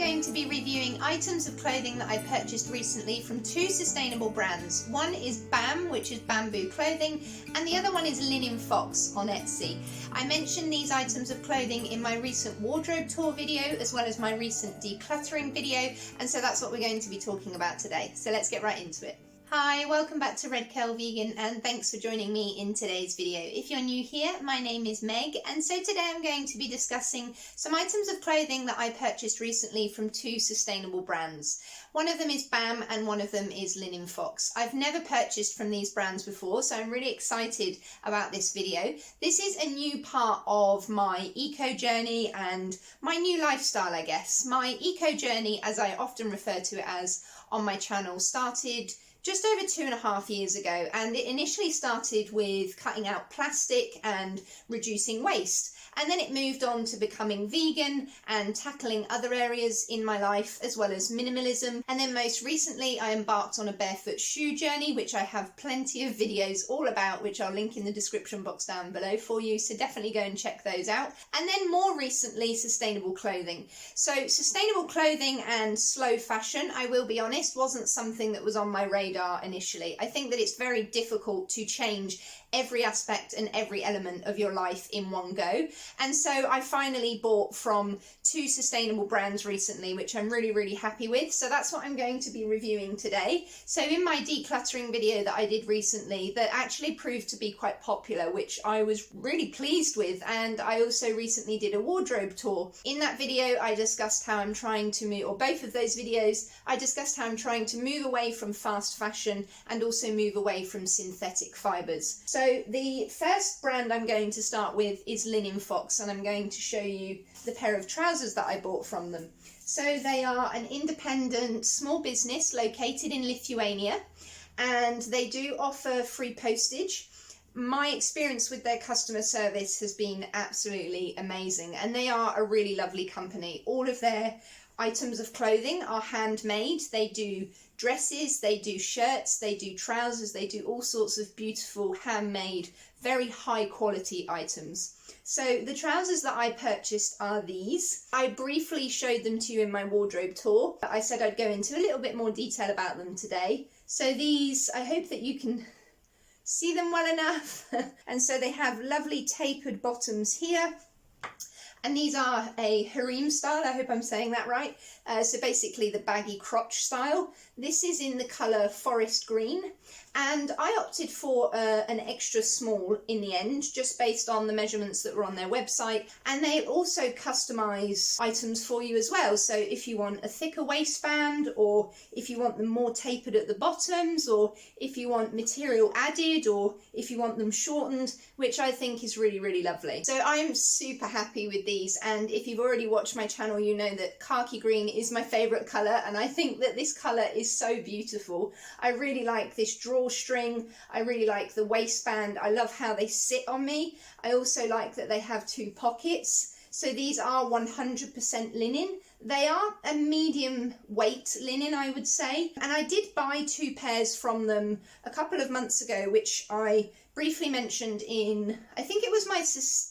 going to be reviewing items of clothing that I purchased recently from two sustainable brands. One is BAM, which is bamboo clothing, and the other one is Linenfox on Etsy. I mentioned these items of clothing in my recent wardrobe tour video as well as my recent decluttering video, and so that's what we're going to be talking about today. So let's get right into it. Hi, welcome back to Red Curl Vegan and thanks for joining me in today's video. If you're new here, my name is Meg and so today I'm going to be discussing some items of clothing that I purchased recently from two sustainable brands. One of them is BAM and one of them is Linenfox. I've never purchased from these brands before, so I'm really excited about this video. This is a new part of my eco journey and my new lifestyle, I guess. My eco journey, as I often refer to it as on my channel, started just over 2.5 years ago, and it initially started with cutting out plastic and reducing waste, and then it moved on to becoming vegan and tackling other areas in my life as well as minimalism, and then most recently I embarked on a barefoot shoe journey, which I have plenty of videos all about, which I'll link in the description box down below for you, so definitely go and check those out. And then more recently, sustainable clothing. So sustainable clothing and slow fashion, I will be honest, wasn't something that was on my radar initially. I think that it's very difficult to change every aspect and every element of your life in one go, and so I finally bought from two sustainable brands recently, which I'm really happy with. So that's what I'm going to be reviewing today. So in my decluttering video that I did recently that actually proved to be quite popular, which I was really pleased with, and I also recently did a wardrobe tour. In that video I discussed how I'm trying to move, or both of those videos I discussed how I'm trying to move away from fast fashion and also move away from synthetic fibres. So the first brand I'm going to start with is Linenfox, and I'm going to show you the pair of trousers that I bought from them. So they are an independent small business located in Lithuania, and they do offer free postage. My experience with their customer service has been absolutely amazing, and they are a really lovely company. All of their items of clothing are handmade. They do dresses, they do shirts, they do trousers, they do all sorts of beautiful handmade, very high quality items. So the trousers that I purchased are these. I briefly showed them to you in my wardrobe tour. I said I'd go into a little bit more detail about them today. So these, I hope that you can see them well enough. And so they have lovely tapered bottoms here. And these are a harem style, I hope I'm saying that right. So basically the baggy crotch style. This is in the colour forest green, and I opted for an extra small in the end, just based on the measurements that were on their website. And they also customise items for you as well. So if you want a thicker waistband, or if you want them more tapered at the bottoms, or if you want material added, or if you want them shortened, which I think is really lovely. So I'm super happy with these, and if you've already watched my channel you know that khaki green is my favourite colour, and I think that this colour is so beautiful. I really like this drawstring, I really like the waistband, I love how they sit on me. I also like that they have two pockets. So these are 100% linen. They are a medium weight linen, I would say, and I did buy two pairs from them a couple of months ago, which I briefly mentioned in, I think it was my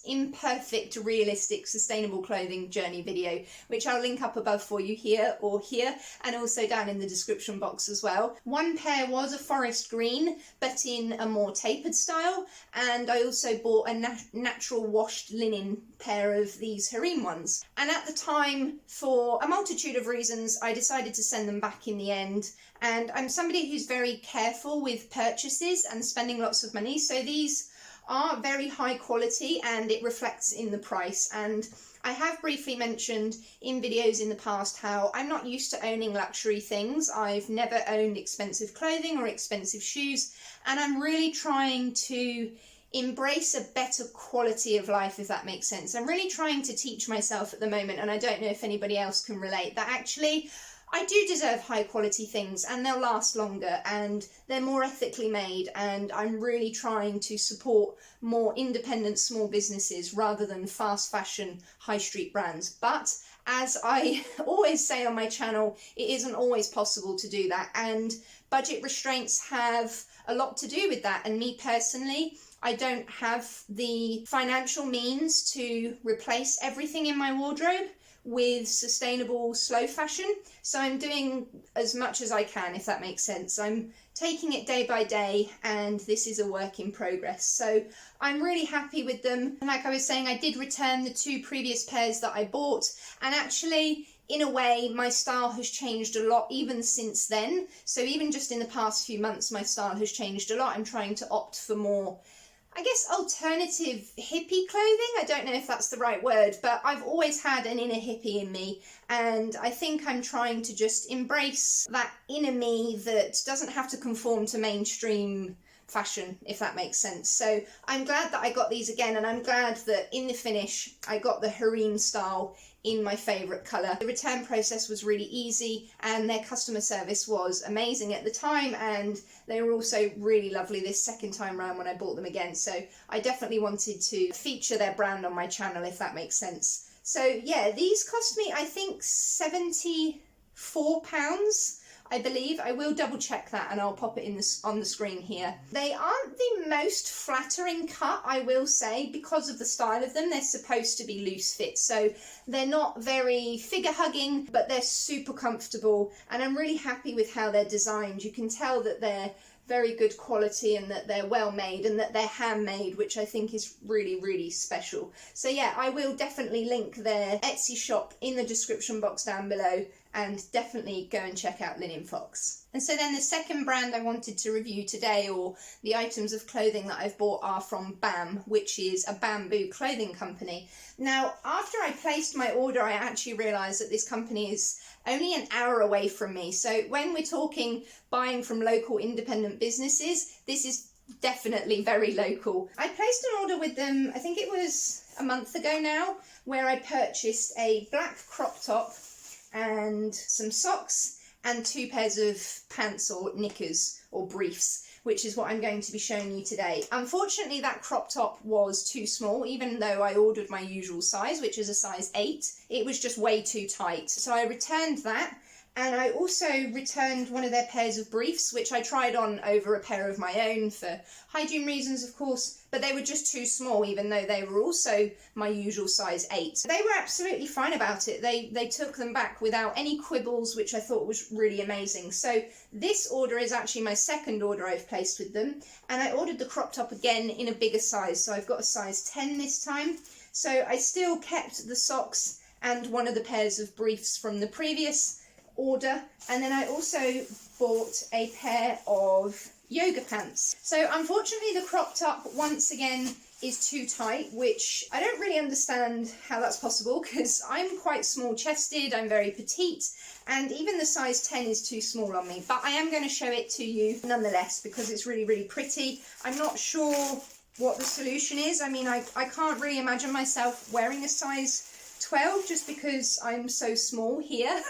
imperfect realistic sustainable clothing journey video, which I'll link up above for you here or here, and also down in the description box as well. One pair was a forest green but in a more tapered style, and I also bought a natural washed linen pair of these harem ones, and at the time, for a multitude of reasons, I decided to send them back in the end. And I'm somebody who's very careful with purchases and spending lots of money, so these are very high quality and it reflects in the price. And I have briefly mentioned in videos in the past how I'm not used to owning luxury things. I've never owned expensive clothing or expensive shoes, and I'm really trying to embrace a better quality of life, if that makes sense. I'm really trying to teach myself at the moment, and I don't know if anybody else can relate, that actually I do deserve high quality things, and they'll last longer, and they're more ethically made, and I'm really trying to support more independent small businesses rather than fast fashion high street brands. But as I always say on my channel, it isn't always possible to do that, and budget restraints have a lot to do with that. And me personally, I don't have the financial means to replace everything in my wardrobe with sustainable slow fashion. So I'm doing as much as I can, if that makes sense. I'm taking it day by day, and this is a work in progress. So I'm really happy with them. And like I was saying, I did return the 2 previous pairs that I bought, and actually, in a way, my style has changed a lot even since then. So even just in the past few months, my style has changed a lot. I'm trying to opt for more, I guess, alternative hippie clothing. I don't know if that's the right word, but I've always had an inner hippie in me, and I think I'm trying to just embrace that inner me that doesn't have to conform to mainstream fashion, if that makes sense. So I'm glad that I got these again, and I'm glad that in the finish I got the harem style in my favourite colour. The return process was really easy, and their customer service was amazing at the time, and they were also really lovely this second time round when I bought them again. So I definitely wanted to feature their brand on my channel, if that makes sense. So yeah, these cost me, I think, £74, I believe. I will double check that, and I'll pop it in this on the screen here. They aren't the most flattering cut, I will say, because of the style of them. They're supposed to be loose fit, so they're not very figure hugging, but they're super comfortable, and I'm really happy with how they're designed. You can tell that they're very good quality, and that they're well made, and that they're handmade, which I think is really, really special. So yeah, I will definitely link their Etsy shop in the description box down below, and definitely go and check out Linenfox. And so then the second brand I wanted to review today, or the items of clothing that I've bought, are from BAM, which is a bamboo clothing company. Now, after I placed my order, I actually realised that this company is only an hour away from me. So when we're talking buying from local independent businesses, this is definitely very local. I placed an order with them, I think it was a month ago now, where I purchased a black crop top and some socks and 2 pairs of pants or knickers or briefs, which is what I'm going to be showing you today. Unfortunately, that crop top was too small, even though I ordered my usual size, which is a size 8. It was just way too tight. So I returned that, and I also returned one of their pairs of briefs, which I tried on over a pair of my own for hygiene reasons, of course, but they were just too small, even though they were also my usual size 8. They were absolutely fine about it. They took them back without any quibbles, which I thought was really amazing. So this order is actually my second order I've placed with them, and I ordered the crop top again in a bigger size, so I've got a size 10 this time. So I still kept the socks and one of the pairs of briefs from the previous order, and then I also bought a pair of yoga pants. So unfortunately the crop top once again is too tight, which I don't really understand how that's possible, because I'm quite small chested, I'm very petite, and even the size 10 is too small on me, but I am going to show it to you nonetheless because it's really, really pretty. I'm not sure what the solution is. I mean, I can't really imagine myself wearing a size 12 just because I'm so small here.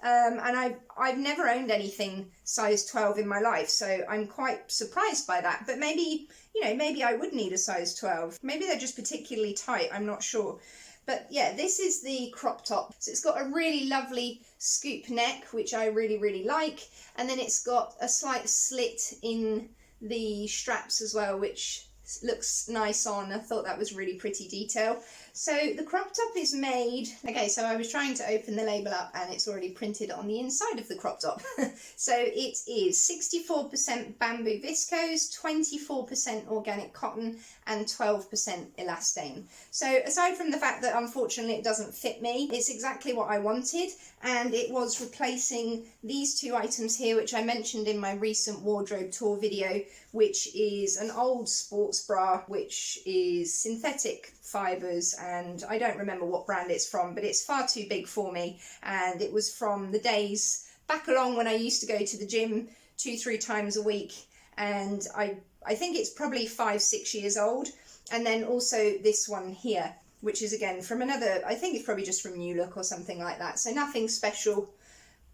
And I've never owned anything size 12 in my life, so I'm quite surprised by that. But maybe, you know, maybe I would need a size 12. Maybe they're just particularly tight, I'm not sure. But yeah, this is the crop top. So it's got a really lovely scoop neck, which I really, really like. And then it's got a slight slit in the straps as well, which looks nice on. I thought that was really pretty detail. So the crop top is made, okay, so I was trying to open the label up and it's already printed on the inside of the crop top. So it is 64% bamboo viscose, 24% organic cotton and 12% elastane. So aside from the fact that unfortunately it doesn't fit me, it's exactly what I wanted, and it was replacing these 2 items here, which I mentioned in my recent wardrobe tour video, which is an old sports bra, which is synthetic fibres, and I don't remember what brand it's from, but it's far too big for me, and it was from the days back along when I used to go to the gym 2-3 times a week, and I think it's probably 5-6 years old. And then also this one here, which is again from another, I think it's probably just from New Look or something like that, so nothing special.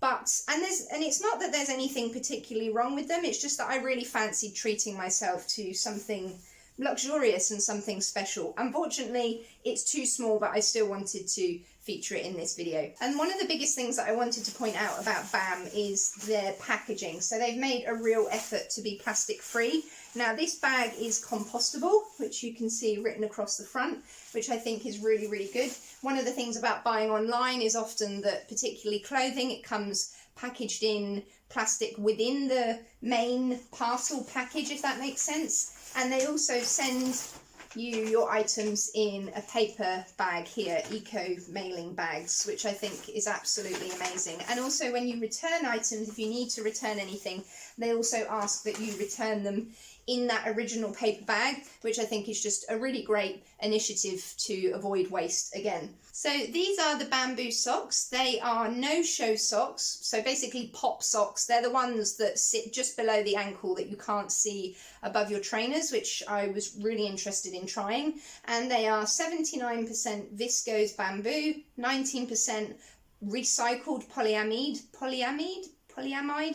But, and it's not that there's anything particularly wrong with them, it's just that I really fancied treating myself to something luxurious and something special. Unfortunately, it's too small, but I still wanted to feature it in this video. And one of the biggest things that I wanted to point out about BAM is their packaging. So they've made a real effort to be plastic free. Now this bag is compostable, which you can see written across the front, which I think is really, really good. One of the things about buying online is often that, particularly clothing, it comes packaged in plastic within the main parcel package, if that makes sense. And they also send you your items in a paper bag here, eco mailing bags, which I think is absolutely amazing. And also when you return items, if you need to return anything, they also ask that you return them in that original paper bag, which I think is just a really great initiative to avoid waste again. So these are the bamboo socks. They are no-show socks, so basically pop socks. They're the ones that sit just below the ankle that you can't see above your trainers, which I was really interested in trying. And they are 79% viscose bamboo, 19% recycled polyamide,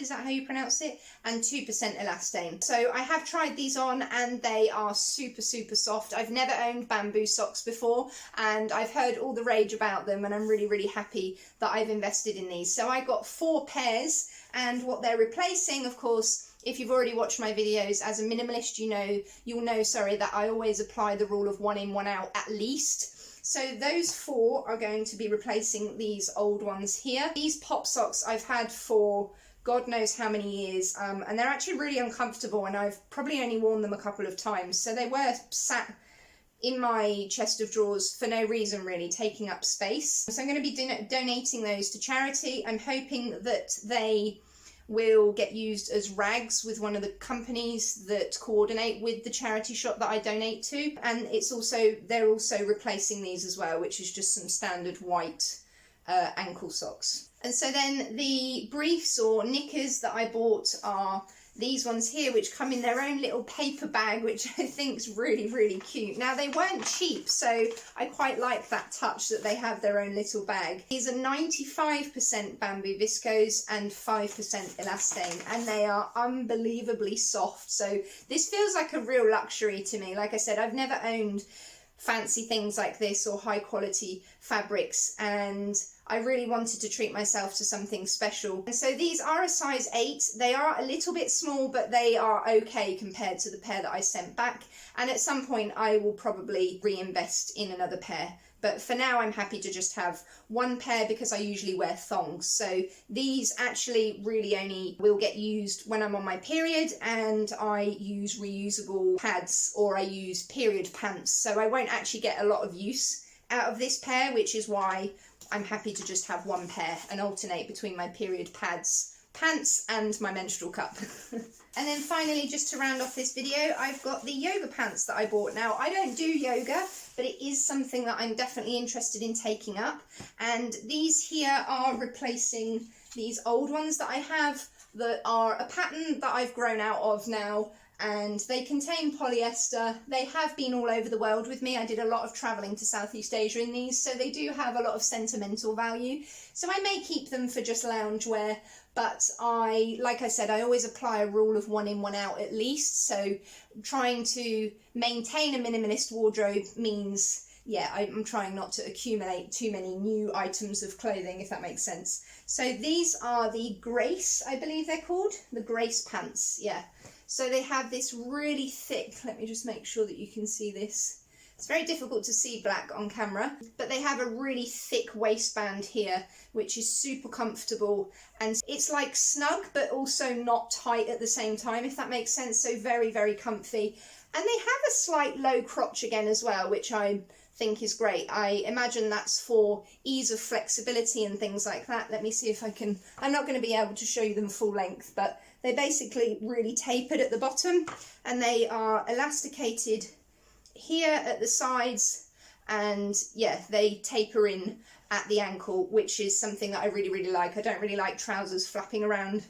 is that how you pronounce it? And 2% elastane. So I have tried these on and they are super, super soft. I've never owned bamboo socks before and I've heard all the rage about them, and I'm really, really happy that I've invested in these. So I got 4 pairs, and what they're replacing, of course, if you've already watched my videos as a minimalist, you'll know that I always apply the rule of 1 in, 1 out at least. So those 4 are going to be replacing these old ones here. These pop socks I've had for God knows how many years, and they're actually really uncomfortable, and I've probably only worn them a couple of times. So they were sat in my chest of drawers for no reason really, taking up space. So I'm going to be donating those to charity. I'm hoping that they will get used as rags with one of the companies that coordinate with the charity shop that I donate to. And they're also replacing these as well, which is just some standard white ankle socks. And so then the briefs or knickers that I bought are these ones here, which come in their own little paper bag, which I think is really, really cute. Now, they weren't cheap, so I quite like that touch that they have their own little bag. These are 95% bamboo viscose and 5% elastane, and they are unbelievably soft. So this feels like a real luxury to me. Like I said, I've never owned fancy things like this or high quality fabrics, and I really wanted to treat myself to something special. And so these are a size 8. They are a little bit small, but they are okay compared to the pair that I sent back. And at some point I will probably reinvest in another pair. But for now, I'm happy to just have 1 pair because I usually wear thongs. So these actually really only will get used when I'm on my period, and I use reusable pads, or I use period pants. So I won't actually get a lot of use out of this pair, which is why I'm happy to just have 1 pair and alternate between my period pants, and my menstrual cup. And then finally, just to round off this video, I've got the yoga pants that I bought. Now, I don't do yoga, but it is something that I'm definitely interested in taking up. And these here are replacing these old ones that I have that are a pattern that I've grown out of now. And they contain polyester. They have been all over the world with me. I did a lot of traveling to Southeast Asia in these, so they do have a lot of sentimental value. So I may keep them for just loungewear, but like I said, I always apply a rule of 1 in, 1 out at least. So trying to maintain a minimalist wardrobe means, yeah, I'm trying not to accumulate too many new items of clothing, if that makes sense. So these are the Grace, I believe they're called, the Grace pants, yeah. So they have this really thick, let me just make sure that you can see this. It's very difficult to see black on camera, but they have a really thick waistband here, which is super comfortable, and it's like snug, but also not tight at the same time, if that makes sense. So very, very comfy. And they have a slight low crotch again as well, which I think is great. I imagine that's for ease of flexibility and things like that. Let me see if I can, I'm not going to be able to show you them full length, but they're basically really tapered at the bottom, and they are elasticated here at the sides, and yeah, they taper in at the ankle, which is something that I really, really like. I don't really like trousers flapping around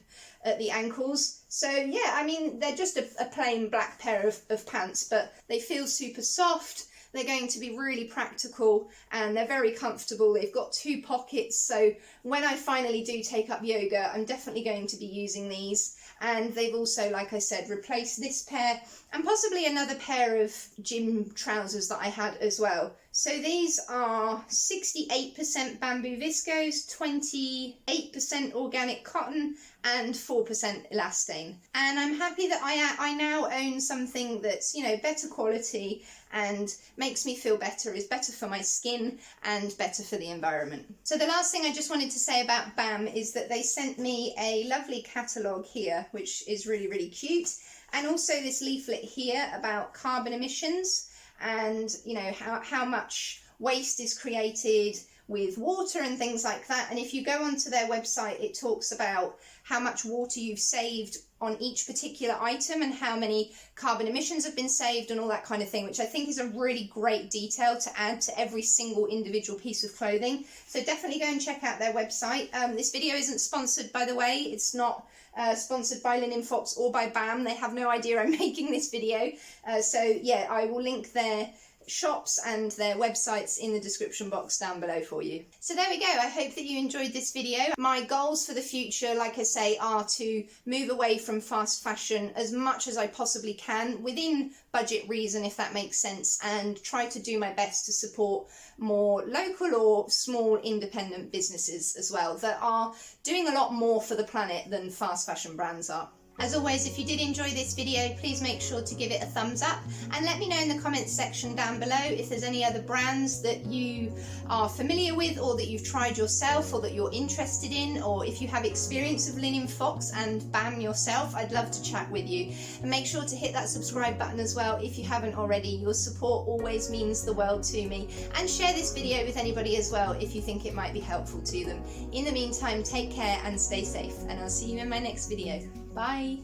at the ankles. So yeah, I mean, they're just a plain black pair of pants, but they feel super soft. They're going to be really practical, and they're very comfortable. They've got 2 pockets, so when I finally do take up yoga, I'm definitely going to be using these. And they've also, like I said, replaced this pair and possibly another pair of gym trousers that I had as well. So these are 68% bamboo viscose, 28% organic cotton, and 4% elastane. And I'm happy that I now own something that's, you know, better quality and makes me feel better, is better for my skin and better for the environment. So the last thing I just wanted to say about BAM is that they sent me a lovely catalogue here, which is really, really cute. And also this leaflet here about carbon emissions and, you know, how much waste is created with water and things like that. And if you go onto their website, it talks about how much water you've saved on each particular item and how many carbon emissions have been saved and all that kind of thing, which I think is a really great detail to add to every single individual piece of clothing. So definitely go and check out their website. This video isn't sponsored, by the way. It's not sponsored by Linenfox or by BAM. They have no idea I'm making this video. So yeah, I will link their shops and their websites in the description box down below for you. So there we go. I hope that you enjoyed this video. My goals for the future, like I say, are to move away from fast fashion as much as I possibly can within budget reason, if that makes sense, and try to do my best to support more local or small independent businesses as well that are doing a lot more for the planet than fast fashion brands are. As always, if you did enjoy this video, please make sure to give it a thumbs up and let me know in the comments section down below if there's any other brands that you are familiar with or that you've tried yourself or that you're interested in, or if you have experience of Linenfox and BAM yourself. I'd love to chat with you. And make sure to hit that subscribe button as well if you haven't already. Your support always means the world to me. And share this video with anybody as well if you think it might be helpful to them. In the meantime, take care and stay safe, and I'll see you in my next video. Bye!